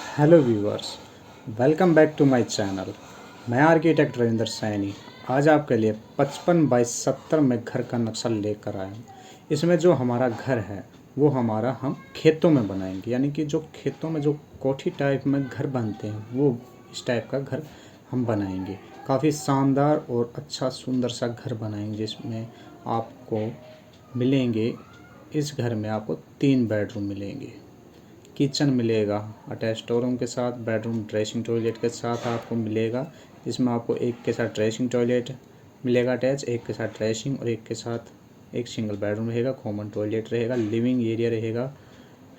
Hello viewers, welcome back to my channel. मैं architect Ravinder Saini आज आपके लिए 55x70 में घर का नक्शा लेकर आया हूँ। इसमें जो हमारा घर है वो हम खेतों में बनाएंगे, यानी कि जो खेतों में जो कोठी टाइप में घर बनते हैं वो इस टाइप का घर हम बनाएंगे। काफ़ी शानदार और अच्छा सुंदर सा घर बनाएंगे जिसमें आपको मिलेंगे, इस घर में आपको 3 बेडरूम मिलेंगे, किचन मिलेगा अटैच स्टोर रूम के साथ, बेडरूम ड्रेसिंग टॉयलेट के साथ आपको मिलेगा। इसमें आपको एक के साथ ड्रेसिंग टॉयलेट मिलेगा अटैच, एक के साथ ड्रेसिंग और एक के साथ एक सिंगल बेडरूम रहेगा, कॉमन टॉयलेट रहेगा, लिविंग एरिया रहेगा,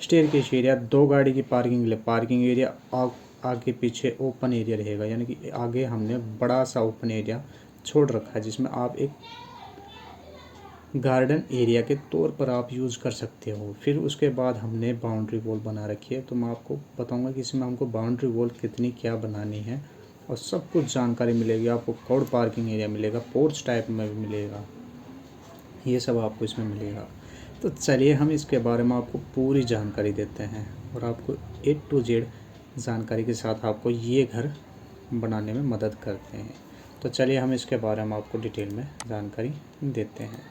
स्टेयरकेस एरिया, 2 गाड़ी की पार्किंग के लिए पार्किंग एरिया, आगे पीछे ओपन एरिया रहेगा, यानी कि आगे हमने बड़ा सा ओपन एरिया छोड़ रखा है जिसमें आप एक गार्डन एरिया के तौर पर आप यूज़ कर सकते हो। फिर उसके बाद हमने बाउंड्री वॉल बना रखी है, तो मैं आपको बताऊंगा कि इसमें हमको बाउंड्री वॉल कितनी क्या बनानी है और सब कुछ जानकारी मिलेगी। आपको कॉर्ड पार्किंग एरिया मिलेगा, पोर्च टाइप में भी मिलेगा, ये सब आपको इसमें मिलेगा। तो चलिए हम इसके बारे में आपको पूरी जानकारी देते हैं और आपको A to Z जानकारी के साथ आपको ये घर बनाने में मदद करते हैं। तो चलिए हम इसके बारे में आपको डिटेल में जानकारी देते हैं।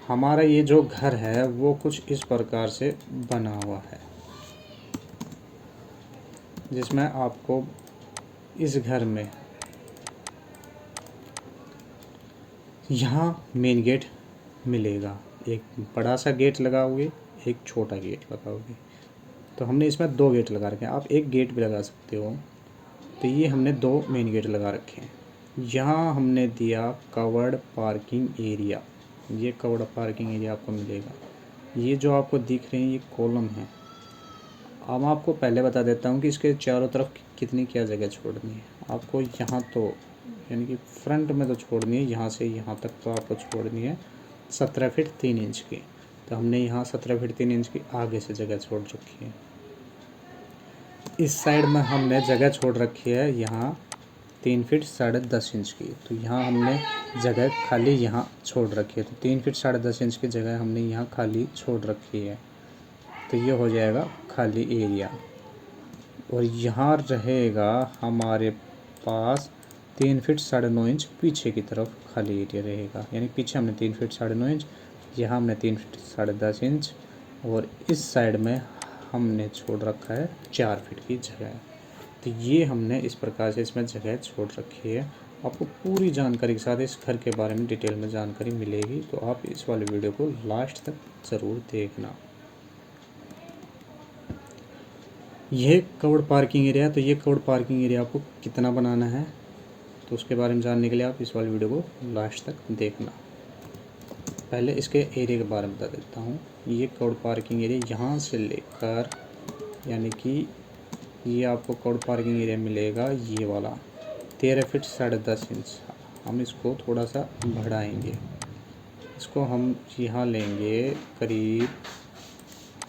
हमारा ये जो घर है वो कुछ इस प्रकार से बना हुआ है, जिसमें आपको इस घर में यहाँ मेन गेट मिलेगा, एक बड़ा सा गेट लगा हुए, एक छोटा गेट लगा हुए। तो हमने इसमें 2 गेट लगा रखे हैं, आप एक गेट भी लगा सकते हो। तो ये हमने 2 मेन गेट लगा रखे हैं। यहाँ हमने दिया कवर्ड पार्किंग एरिया, ये कवर्ड पार्किंग एरिया आपको मिलेगा। ये जो आपको दिख रहे हैं ये कॉलम है। अब मैं आपको पहले बता देता हूँ कि इसके चारों तरफ कितनी क्या जगह छोड़नी है। आपको यहाँ तो यानी कि फ्रंट में तो छोड़नी है, यहाँ से यहाँ तक तो आपको छोड़नी है 17 फीट 3 इंच की। तो हमने यहाँ 17 फीट 3 इंच की आगे से जगह छोड़ रखी है। इस साइड में हमने जगह छोड़ रखी है यहाँ 3 फीट 10.5 इंच की। तो यहाँ हमने जगह खाली यहाँ छोड़ रखी है, तो 3 फीट 10.5 इंच की जगह हमने यहाँ खाली छोड़ रखी है। तो ये हो जाएगा खाली एरिया। और यहाँ रहेगा हमारे पास 3 फीट 9.5 इंच पीछे की तरफ खाली एरिया रहेगा, यानी पीछे हमने 3 फीट 9.5 इंच, यहाँ हमने 3 फीट 10.5 इंच, और इस साइड में हमने छोड़ रखा है 4 फीट की जगह। तो ये हमने इस प्रकार से इसमें जगह छोड़ रखी है। आपको पूरी जानकारी के साथ इस घर के बारे में डिटेल में जानकारी मिलेगी, तो आप इस वाले वीडियो को लास्ट तक ज़रूर देखना। यह कवर्ड पार्किंग एरिया, तो ये कवर्ड पार्किंग एरिया आपको कितना बनाना है तो उसके बारे में जानने के लिए आप इस वाले वीडियो को लास्ट तक देखना। पहले इसके एरिया के बारे में बता देता हूँ। ये कवर्ड पार्किंग एरिया यहाँ से लेकर, यानी कि ये आपको कवर्ड पार्किंग एरिया मिलेगा ये वाला 13 फीट 10.5 इंच। हम इसको थोड़ा सा बढ़ाएंगे, इसको हम यहाँ लेंगे करीब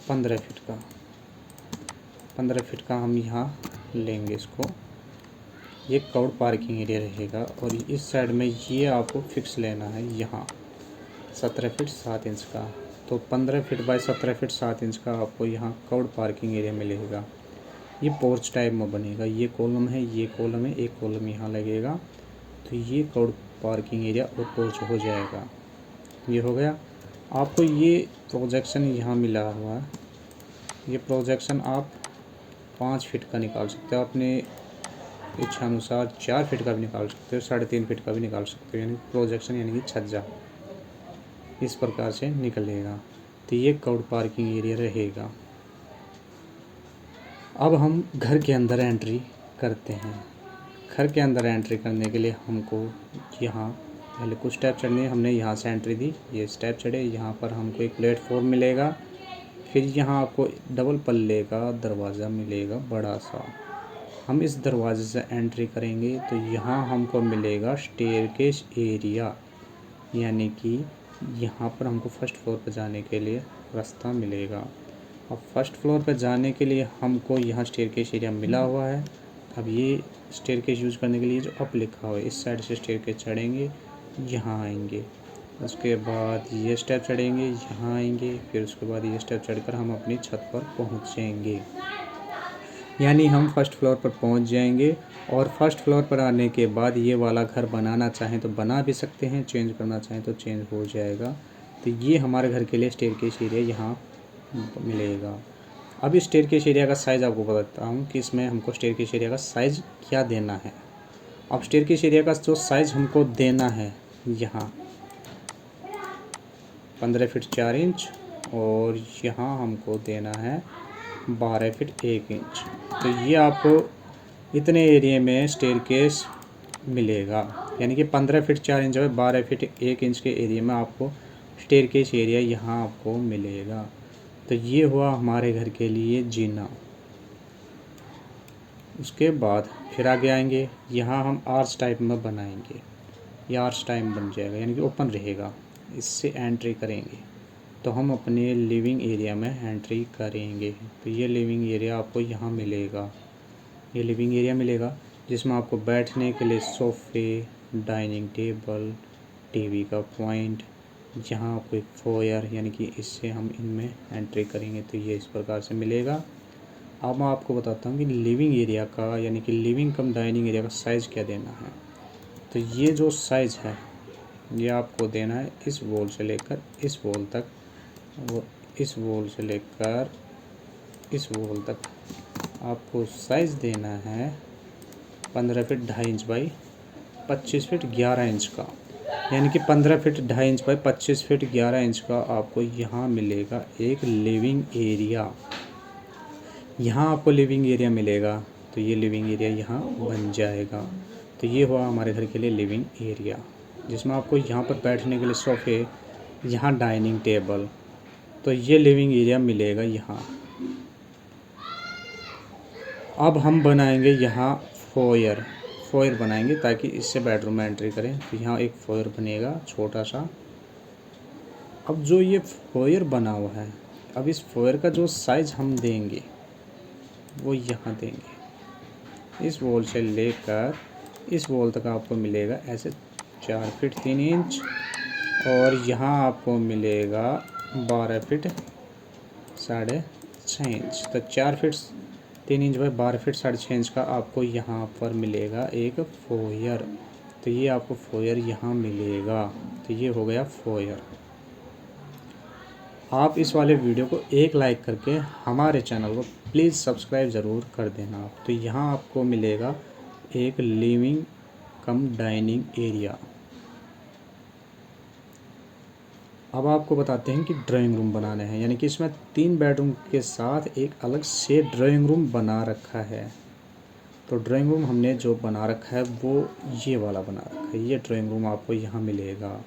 15 फीट का, 15 फीट का हम यहाँ लेंगे इसको। ये कवर्ड पार्किंग एरिया रहेगा और इस साइड में ये आपको फिक्स लेना है यहाँ 17 फीट 7 इंच का। तो 15 फीट बाय 17 फीट 7 इंच का आपको यहाँ कवर्ड पार्किंग एरिया मिलेगा। ये पोर्च टाइप में बनेगा, ये कॉलम है, ये कॉलम है, एक कॉलम यहाँ लगेगा। तो ये कवर्ड पार्किंग एरिया और पोर्च हो जाएगा। ये हो गया। आपको ये प्रोजेक्शन यहाँ मिला हुआ है, ये प्रोजेक्शन आप 5 फीट का निकाल सकते हो, अपने इच्छा अनुसार 4 फीट का भी निकाल सकते हो, 3.5 फीट का भी निकाल सकते हो, यानी प्रोजेक्शन यानी कि छज्जा इस प्रकार से निकलेगा। तो ये कवर्ड पार्किंग एरिया रहेगा। अब हम घर के अंदर एंट्री करते हैं। घर के अंदर एंट्री करने के लिए हमको यहाँ पहले कुछ स्टेप चढ़ने, हमने यहाँ से एंट्री दी, ये स्टेप चढ़े, यहाँ पर हमको एक प्लेटफॉर्म मिलेगा। फिर यहाँ आपको डबल पल्ले का दरवाज़ा मिलेगा बड़ा सा। हम इस दरवाजे से एंट्री करेंगे तो यहाँ हमको मिलेगा स्टेयरकेस एरिया, यानी कि यहाँ पर हमको फर्स्ट फ्लोर पर जाने के लिए रास्ता मिलेगा। अब फर्स्ट फ्लोर पर जाने के लिए हमको यहाँ स्टेयरकेस एरिया मिला हुआ है। अब ये स्टेयरकेस यूज़ करने के लिए जो अप लिखा हुआ है, इस साइड से स्टेयरकेस चढ़ेंगे, यहाँ आएंगे, उसके बाद ये स्टेप चढ़ेंगे, यहाँ आएंगे, फिर उसके बाद ये स्टेप चढ़कर हम अपनी छत पर पहुँचेंगे। यानी हम फर्स्ट फ्लोर पर पहुँच जाएंगे। और फर्स्ट फ्लोर पर आने के बाद ये वाला घर बनाना चाहें तो बना भी सकते हैं, चेंज करना चाहें तो चेंज हो जाएगा। तो ये हमारे घर के लिए स्टेयरकेस एरिया यहाँ मिलेगा। अब इस स्टेयरकेस एरिया का साइज़ आपको बताता हूँ कि इसमें हमको स्टेयरकेस एरिया का साइज़ क्या देना है। अब स्टेयरकेस एरिया का जो साइज़ हमको देना है यहाँ 15 फीट 4 इंच, और यहाँ हमको देना है 12 फीट 1 इंच। तो ये आपको इतने एरिया में स्टेयरकेस मिलेगा, यानी कि 15 फीट 4 इंच और 12 फीट 1 इंच के एरिया में आपको स्टेयरकेस एरिया यहाँ आपको मिलेगा। तो ये हुआ हमारे घर के लिए जीना। उसके बाद फिर आगे आएंगे, यहाँ हम आर्च टाइप में बनाएंगे। ये आर्च टाइप बन जाएगा, यानी कि ओपन रहेगा। इससे एंट्री करेंगे तो हम अपने लिविंग एरिया में एंट्री करेंगे। तो ये लिविंग एरिया आपको यहाँ मिलेगा। ये लिविंग एरिया मिलेगा जिसमें आपको बैठने के लिए सोफ़े, डाइनिंग टेबल, टीवी का पॉइंट, जहाँ आपको एक फोयर, यानी कि इससे हम इनमें एंट्री करेंगे तो ये इस प्रकार से मिलेगा। अब मैं आपको बताता हूँ कि लिविंग एरिया का, यानी कि लिविंग कम डाइनिंग एरिया का साइज़ क्या देना है। तो ये जो साइज़ है ये आपको देना है इस वॉल से लेकर इस वॉल तक, वो इस वॉल से लेकर इस वॉल तक आपको साइज़ देना है 15 feet 2.5 inch by 25 feet 11 inch का। यानी कि 15 feet 2.5 inch by 25 feet 11 inch का आपको यहाँ मिलेगा एक लिविंग एरिया। यहाँ आपको लिविंग एरिया मिलेगा। तो ये लिविंग एरिया यहाँ बन जाएगा। तो ये हुआ हमारे घर के लिए लिविंग एरिया, जिसमें आपको यहाँ पर बैठने के लिए सोफ़े, यहाँ डाइनिंग टेबल। तो ये लिविंग एरिया मिलेगा यहाँ। अब हम बनाएंगे यहाँ फोयर बनाएंगे ताकि इससे बेडरूम में एंट्री करें। तो यहाँ एक फोयर बनेगा छोटा सा। अब जो ये फोयर बना हुआ है, अब इस फोयर का जो साइज़ हम देंगे वो यहाँ देंगे। इस वॉल से लेकर इस वॉल तक आपको मिलेगा ऐसे 4 फीट 3 इंच, और यहाँ आपको मिलेगा 12 फीट 6.5 इंच। तो 4 feet 3 inch by 12 feet 6.5 inch का आपको यहाँ पर मिलेगा एक फोयर। तो ये आपको फोयर यहाँ मिलेगा। तो ये हो गया फोयर। आप इस वाले वीडियो को एक लाइक करके हमारे चैनल को प्लीज़ सब्सक्राइब ज़रूर कर देना। तो यहाँ आपको मिलेगा एक लिविंग कम डाइनिंग एरिया। अब आपको बताते हैं कि ड्राइंग रूम बनाने हैं, यानी कि इसमें 3 बेडरूम के साथ एक अलग से ड्राइंग रूम बना रखा है। तो ड्राइंग रूम हमने जो बना रखा है वो ये वाला बना रखा है। ये ड्राइंग रूम आपको यहाँ मिलेगा,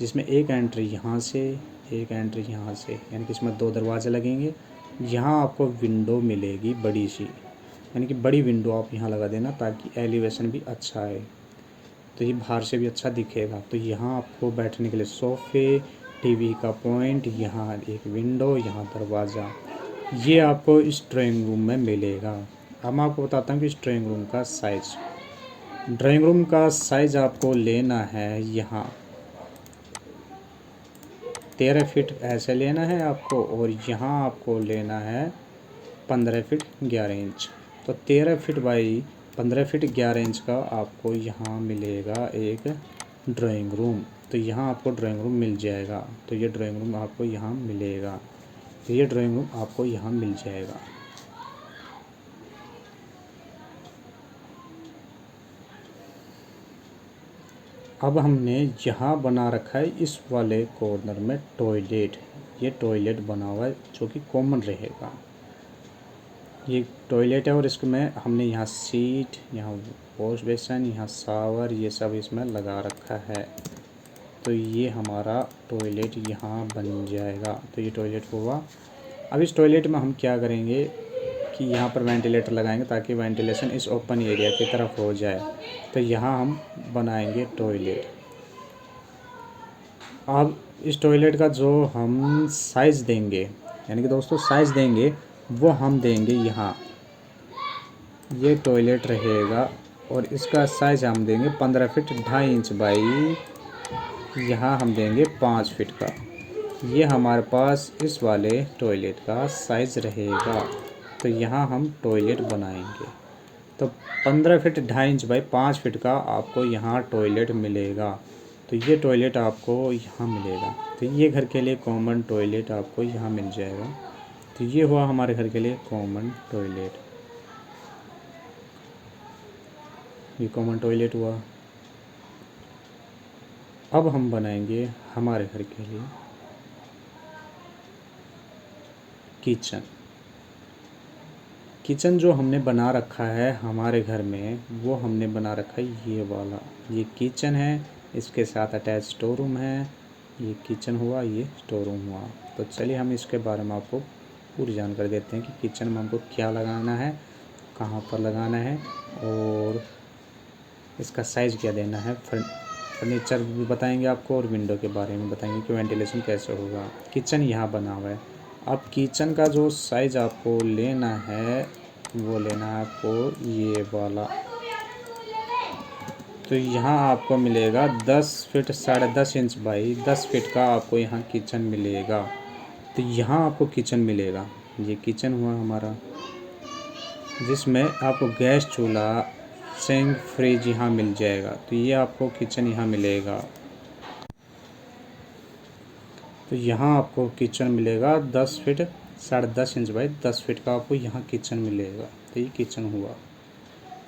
जिसमें एक एंट्री यहाँ से, एक एंट्री यहाँ से, यानी कि इसमें 2 दरवाजे लगेंगे। यहाँ आपको विंडो मिलेगी बड़ी सी, यानी कि बड़ी विंडो आप यहाँ लगा देना ताकि एलिवेशन भी अच्छा आए, तो ये बाहर से भी अच्छा दिखेगा। तो यहाँ आपको बैठने के लिए सोफ़े, टीवी का पॉइंट, यहाँ एक विंडो, यहाँ दरवाज़ा, ये आपको इस ड्राइंग रूम में मिलेगा। अब मैं आपको बताता हूँ कि इस ड्राइंग रूम का साइज़। ड्राइंग रूम का साइज़ आपको लेना है यहाँ 13 फीट ऐसे लेना है आपको, और यहाँ आपको लेना है 15 फीट 11 इंच। तो 13 फीट बाई 15 फीट 11 इंच का आपको यहाँ मिलेगा एक ड्राइंग रूम। तो यहाँ आपको ड्राइंग रूम मिल जाएगा। तो ये ड्राइंग रूम आपको यहाँ मिलेगा। तो ये ड्राइंग रूम आपको यहाँ मिल जाएगा। अब हमने यहाँ बना रखा है इस वाले कॉर्नर में टॉयलेट। ये टॉयलेट बना हुआ है जो कि कॉमन रहेगा। ये टॉयलेट है और इसमें हमने यहाँ सीट, यहाँ वॉश बेसिन, यहाँ शावर, ये सब इसमें लगा रखा है। तो ये हमारा टॉयलेट यहाँ बन जाएगा। तो ये टॉयलेट हुआ। अब इस टॉयलेट में हम क्या करेंगे कि यहाँ पर वेंटिलेटर लगाएंगे ताकि वेंटिलेशन इस ओपन एरिया की तरफ हो जाए। तो यहाँ हम बनाएंगे टॉयलेट। अब इस टॉयलेट का जो हम साइज़ देंगे, यानी कि दोस्तों साइज़ देंगे, वो हम देंगे यहाँ। ये टॉयलेट रहेगा और इसका साइज़ हम देंगे 15 फीट 2.5 इंच बाई यहाँ हम देंगे 5 फीट का। ये हमारे पास इस वाले टॉयलेट का साइज़ रहेगा। तो यहाँ हम टॉयलेट बनाएंगे। तो 15 फीट 2.5 इंच बाई 5 फीट का आपको यहाँ टॉयलेट मिलेगा। तो ये टॉयलेट आपको यहाँ मिलेगा। तो ये घर के लिए कॉमन टॉयलेट आपको यहाँ मिल जाएगा। तो ये हुआ हमारे घर के लिए कॉमन टॉयलेट। ये कॉमन टॉयलेट हुआ। अब हम बनाएंगे हमारे घर के लिए किचन। किचन जो हमने बना रखा है हमारे घर में, वो हमने बना रखा है ये वाला। ये किचन है, इसके साथ अटैच स्टोर रूम है। ये किचन हुआ, ये स्टोर रूम हुआ। तो चलिए हम इसके बारे में आपको पूरी जानकारी देते हैं कि किचन में हमको क्या लगाना है, कहाँ पर लगाना है, और इसका साइज़ क्या देना है। फर्नीचर भी बताएंगे आपको, और विंडो के बारे में बताएंगे कि वेंटिलेशन कैसे होगा। किचन यहाँ बना हुआ है। अब किचन का जो साइज़ आपको लेना है, वो लेना है आपको ये वाला। तो यहाँ आपको मिलेगा 10 फीट 10.5 इंच बाई 10 फीट का आपको यहाँ किचन मिलेगा। तो यहाँ आपको किचन मिलेगा। ये किचन हुआ हमारा, जिसमें आपको गैस चूल्हा, सिंक, फ्रिज यहाँ मिल जाएगा। तो ये आपको किचन यहाँ मिलेगा। तो यहाँ आपको किचन मिलेगा 10 फीट 10.5 इंच बाई 10 फीट का आपको यहाँ किचन मिलेगा। तो ये किचन हुआ,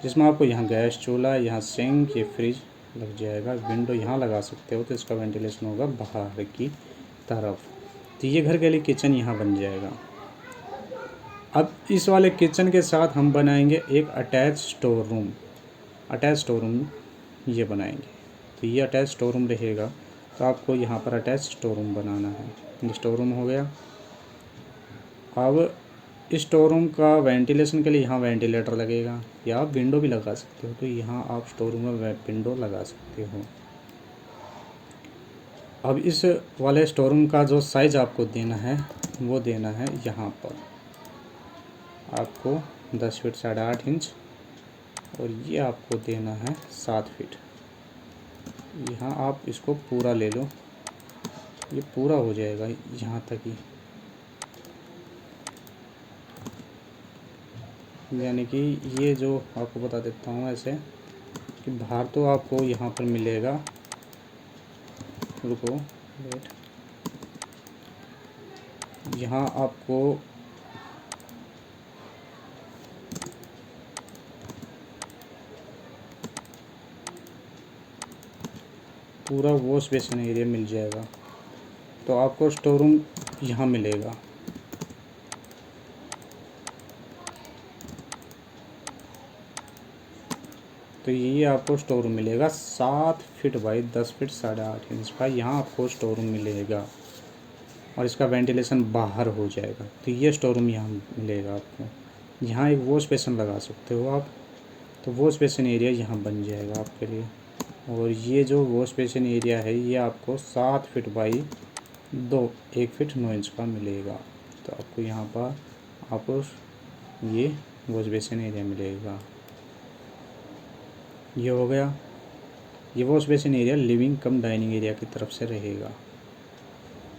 जिसमें आपको यहाँ गैस चूल्हा, यहाँ सिंक, ये फ्रिज लग जाएगा। विंडो यहाँ लगा सकते हो, तो इसका वेंटिलेशन होगा बाहर की तरफ। तो ये घर के लिए किचन यहाँ बन जाएगा। अब इस वाले किचन के साथ हम बनाएंगे एक attach store room. Attach store room ये बनाएंगे। तो ये अटैच स्टोर रूम रहेगा। तो आपको यहाँ पर अटैच स्टोर रूम बनाना है। ये स्टोर रूम हो गया। अब स्टोर रूम का वेंटिलेशन के लिए यहाँ वेंटिलेटर लगेगा, या आप विंडो भी लगा सकते हो। तो यहाँ आप स्टोर रूम में विंडो लगा सकते हो। अब इस वाले स्टोर रूम का जो साइज़ आपको देना है, वो देना है यहाँ पर आपको 10 फीट 8.5 इंच, और ये आपको देना है 7 फीट। यहाँ आप इसको पूरा ले लो, ये पूरा हो जाएगा यहाँ तक ही। यानी कि ये जो आपको बता देता हूँ ऐसे कि बाहर तो आपको यहाँ पर मिलेगा, रुको वेट, यहाँ आपको पूरा वॉश बेसिन एरिया मिल जाएगा। तो आपको स्टोर रूम यहाँ मिलेगा। तो ये आपको स्टोर रूम मिलेगा 7 फीट बाई 10 फीट 8.5 इंच का। यहाँ आपको स्टोर रूम मिलेगा, और इसका वेंटिलेशन बाहर हो जाएगा। तो ये स्टोर रूम यहाँ मिलेगा आपको। यहाँ एक वॉश बेसिन लगा सकते हो आप। तो वॉश बेसिन एरिया यहाँ बन जाएगा आपके लिए। और ये जो वॉश बेसिन एरिया है, ये आपको 7 फीट बाई 1 फीट 9 इंच का मिलेगा। तो आपको यहाँ पर आपको ये वॉश बेसिन एरिया मिलेगा। ये हो गया। ये वॉश बेसिन एरिया लिविंग कम डाइनिंग एरिया की तरफ से रहेगा।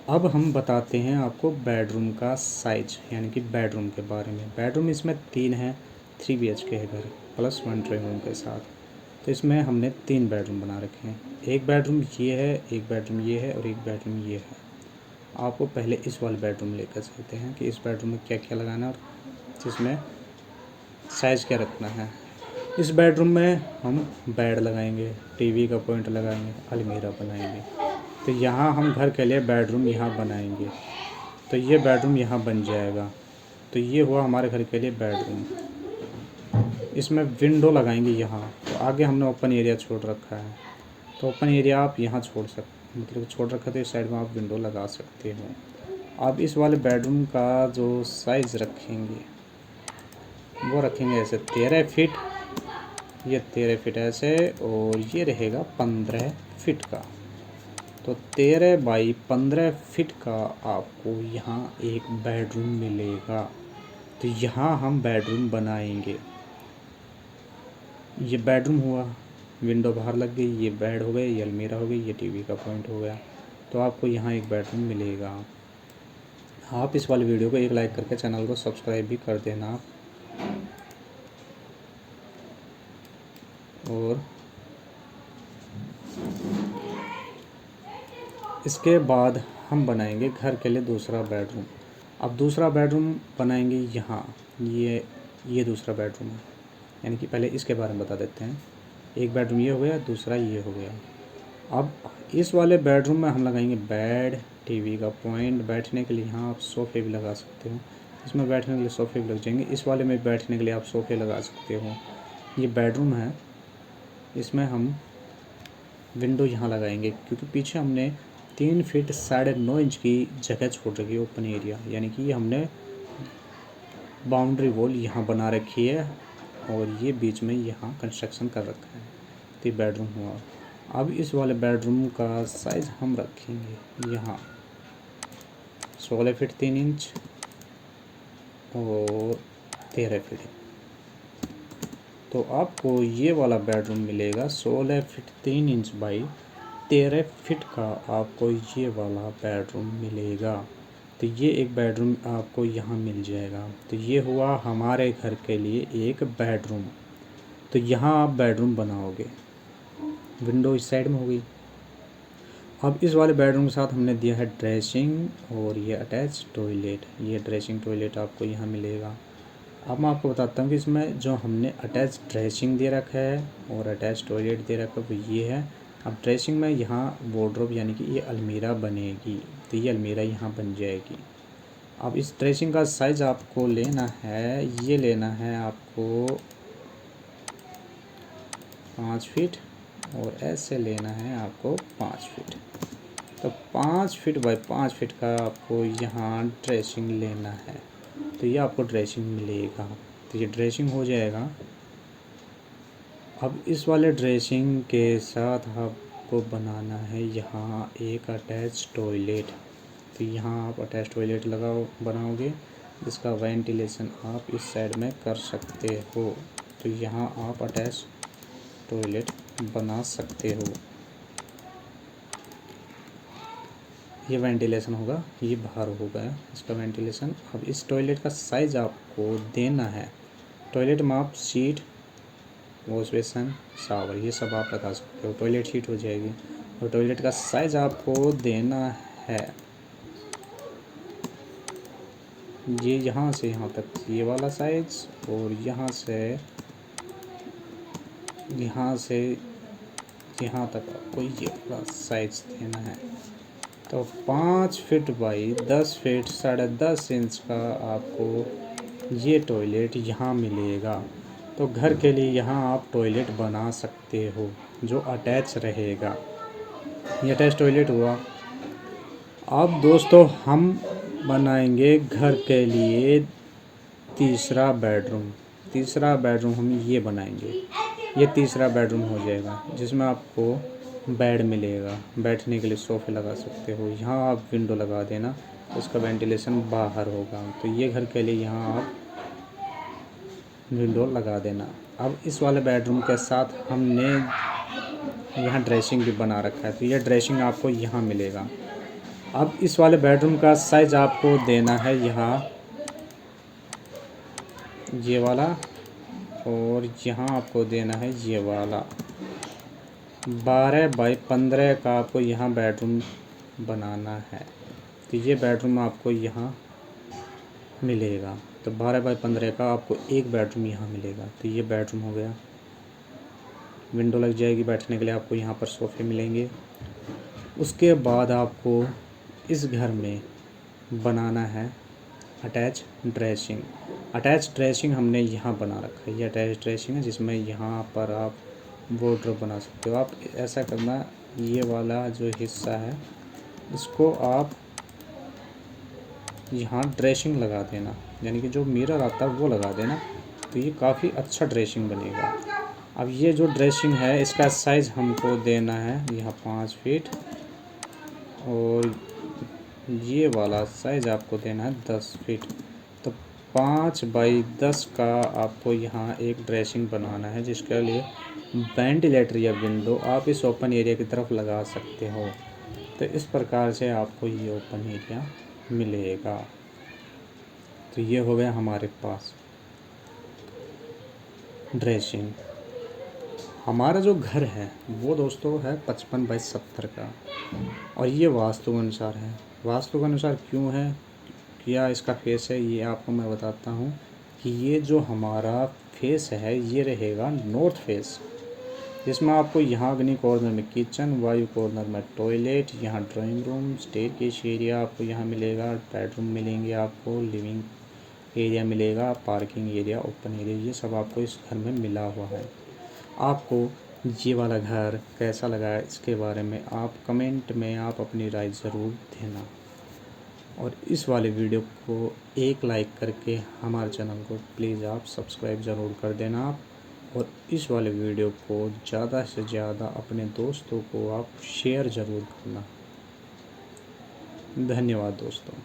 अब हम बताते हैं आपको बेडरूम का साइज, यानी कि बेडरूम के बारे में। बेडरूम इसमें 3 है, 3 BHK है घर, प्लस 1 ड्राइंग रूम के साथ। तो इसमें हमने 3 बेडरूम बना रखे हैं। एक बेडरूम ये है, एक बेडरूम ये है, और एक बेडरूम ये है। आपको पहले इस वाले बेडरूम लेकर चलते हैं कि इस बेडरूम में क्या क्या लगाना है और जिसमें साइज़ क्या रखना है। इस बेडरूम में हम बेड लगाएंगे, टीवी का पॉइंट लगाएंगे, अलमीरा बनाएंगे। तो यहाँ हम घर के लिए बेडरूम यहाँ बनाएंगे। तो ये बेडरूम यहाँ बन जाएगा। तो ये हुआ हमारे घर के लिए बेडरूम। इसमें विंडो लगाएंगे यहाँ। तो आगे हमने ओपन एरिया छोड़ रखा है, तो ओपन एरिया आप यहाँ छोड़ रखा तो इस साइड में आप विंडो लगा सकते हो। अब इस वाले बेडरूम का जो साइज़ रखेंगे, वो रखेंगे ऐसे 13 फीट, ये 13 फीट ऐसे, और ये रहेगा 15 फीट का। तो 13 बाई 15 फीट का आपको यहाँ एक बेडरूम मिलेगा। तो यहाँ हम बेडरूम बनाएंगे। ये बेडरूम हुआ। विंडो बाहर लग गई, ये बेड हो गए, ये अलमीरा हो गई, ये टीवी का पॉइंट हो गया। तो आपको यहाँ एक बेडरूम मिलेगा। आप इस वाली वीडियो को एक लाइक करके चैनल को सब्सक्राइब भी कर देना। और इसके बाद हम बनाएंगे घर के लिए दूसरा बेडरूम। अब दूसरा बेडरूम बनाएंगे यहाँ, ये दूसरा बेडरूम है, यानी कि पहले इसके बारे में बता देते हैं। एक बेडरूम ये हो गया, दूसरा ये हो गया। अब इस वाले बेडरूम में हम लगाएंगे बेड, टीवी का पॉइंट, बैठने के लिए यहाँ आप सोफ़े भी लगा सकते हो, इसमें बैठने के लिए सोफ़े भी लग जाएंगे, इस वाले में बैठने के लिए आप सोफ़े लगा सकते हो। ये बेडरूम है, इसमें हम विंडो यहाँ लगाएंगे क्योंकि पीछे हमने 3 फीट 9.5 इंच की जगह छोड़ रखी है, ओपन एरिया, यानी कि हमने बाउंड्री वॉल यहाँ बना रखी है और ये बीच में यहाँ कंस्ट्रक्शन कर रखा है। तो ये बेडरूम हुआ। अब इस वाले बेडरूम का साइज़ हम रखेंगे यहाँ 16 फीट 3 इंच और 13 फीट। तो आपको ये वाला बेडरूम मिलेगा 16 फीट 3 इंच बाई 13 फीट का, आपको ये वाला बेडरूम मिलेगा। तो ये एक बेडरूम आपको यहाँ मिल जाएगा। तो ये हुआ हमारे घर के लिए एक बेडरूम। तो यहाँ आप बेडरूम बनाओगे, विंडो इस साइड में होगी। अब इस वाले बेडरूम के साथ हमने दिया है ड्रेसिंग और ये अटैच टॉयलेट। ये ड्रेसिंग टॉयलेट आपको यहाँ मिलेगा। अब मैं आपको बताता हूँ कि इसमें जो हमने अटैच ड्रेसिंग दे रखा है और अटैच टॉयलेट दे रखा है वो ये है। अब ड्रेसिंग में यहाँ वार्डरोब यानी कि ये अलमीरा बनेगी, तो ये अलमीरा यहाँ बन जाएगी। अब इस ड्रेसिंग का साइज़ आपको लेना है, ये लेना है आपको 5 फीट और ऐसे लेना है आपको 5 फीट। तो 5 फीट बाई 5 फीट का आपको यहाँ ड्रेसिंग लेना है। तो ये आपको ड्रेसिंग मिलेगा। तो ये ड्रेसिंग हो जाएगा। अब इस वाले ड्रेसिंग के साथ आपको बनाना है यहाँ एक अटैच टॉयलेट। तो यहाँ आप अटैच टॉयलेट बनाओगे, जिसका वेंटिलेशन आप इस साइड में कर सकते हो। तो यहाँ आप अटैच टॉयलेट बना सकते हो। ये वेंटिलेशन होगा, ये बाहर होगा इसका वेंटिलेशन। अब इस टॉयलेट का साइज़ आपको देना है, टॉयलेट में आप सीट, वॉश बेसन, शावर ये सब आप लगा सकते हो, टॉयलेट सीट हो जाएगी। और टॉयलेट का साइज़ आपको देना है ये यहाँ से यहाँ तक ये वाला साइज़, और यहाँ से यहाँ तक आपको ये वाला साइज़ देना है। तो 5 फीट बाई 10 फीट 10.5 इंच का आपको ये टॉयलेट यहाँ मिलेगा। तो घर के लिए यहाँ आप टॉयलेट बना सकते हो जो अटैच रहेगा। ये अटैच टॉयलेट हुआ। अब दोस्तों हम बनाएंगे घर के लिए तीसरा बेडरूम हम ये बनाएंगे। ये तीसरा बेडरूम हो जाएगा जिसमें आपको बेड मिलेगा, बैठने के लिए सोफ़े लगा सकते हो। यहाँ आप विंडो लगा देना, उसका वेंटिलेशन बाहर होगा। तो ये घर के लिए यहाँ आप विंडो लगा देना। अब इस वाले बेडरूम के साथ हमने यहाँ ड्रेसिंग भी बना रखा है, तो ये ड्रेसिंग आपको यहाँ मिलेगा। अब इस वाले बेडरूम का साइज़ आपको देना है यहाँ ये वाला, और यहाँ आपको देना है ये वाला 12 बाई 15 का आपको यहाँ बेडरूम बनाना है। तो ये बेडरूम आपको यहाँ मिलेगा। तो 12 बाई 15 का आपको एक बेडरूम यहाँ मिलेगा। तो ये बेडरूम हो गया, विंडो लग जाएगी बैठने के लिए, आपको यहाँ पर सोफ़े मिलेंगे। उसके बाद आपको इस घर में बनाना है अटैच ड्रेसिंग हमने यहाँ बना रखा है। ये अटैच ड्रेसिंग है जिसमें यहाँ पर आप वार्डरोब बना सकते हो। आप ऐसा करना, ये वाला जो हिस्सा है इसको आप यहाँ ड्रेसिंग लगा देना, यानी कि जो मिरर आता है वो लगा देना। तो ये काफ़ी अच्छा ड्रेसिंग बनेगा। अब ये जो ड्रेसिंग है इसका साइज़ हमको देना है यहाँ 5 फीट, और ये वाला साइज़ आपको देना है 10 फीट। तो 5 बाई 10 का आपको यहाँ एक ड्रेसिंग बनाना है, जिसके लिए वेंटिलेटर या विंडो आप इस ओपन एरिया की तरफ लगा सकते हो। तो इस प्रकार से आपको ये ओपन एरिया मिलेगा। तो ये हो गया हमारे पास ड्रेसिंग। हमारा जो घर है वो दोस्तों है 55x70 का, और ये वास्तु अनुसार है। वास्तु के अनुसार क्यों है, क्या इसका फेस है, ये आपको मैं बताता हूँ कि ये जो हमारा फेस है ये रहेगा नॉर्थ फेस, जिसमें आपको यहाँ अग्नि कॉर्नर में किचन, वायु कॉर्नर में टॉयलेट, यहाँ ड्राइंग रूम, स्टेयरकेस एरिया आपको यहाँ मिलेगा, बेडरूम मिलेंगे आपको, लिविंग एरिया मिलेगा, पार्किंग एरिया, ओपन एरिया, ये सब आपको इस घर में मिला हुआ है। आपको ये वाला घर कैसा लगा है इसके बारे में आप कमेंट में आप अपनी राय ज़रूर देना, और इस वाले वीडियो को एक लाइक करके हमारे चैनल को प्लीज़ आप सब्सक्राइब ज़रूर कर देना आप, और इस वाले वीडियो को ज़्यादा से ज़्यादा अपने दोस्तों को आप शेयर ज़रूर करना। धन्यवाद दोस्तों।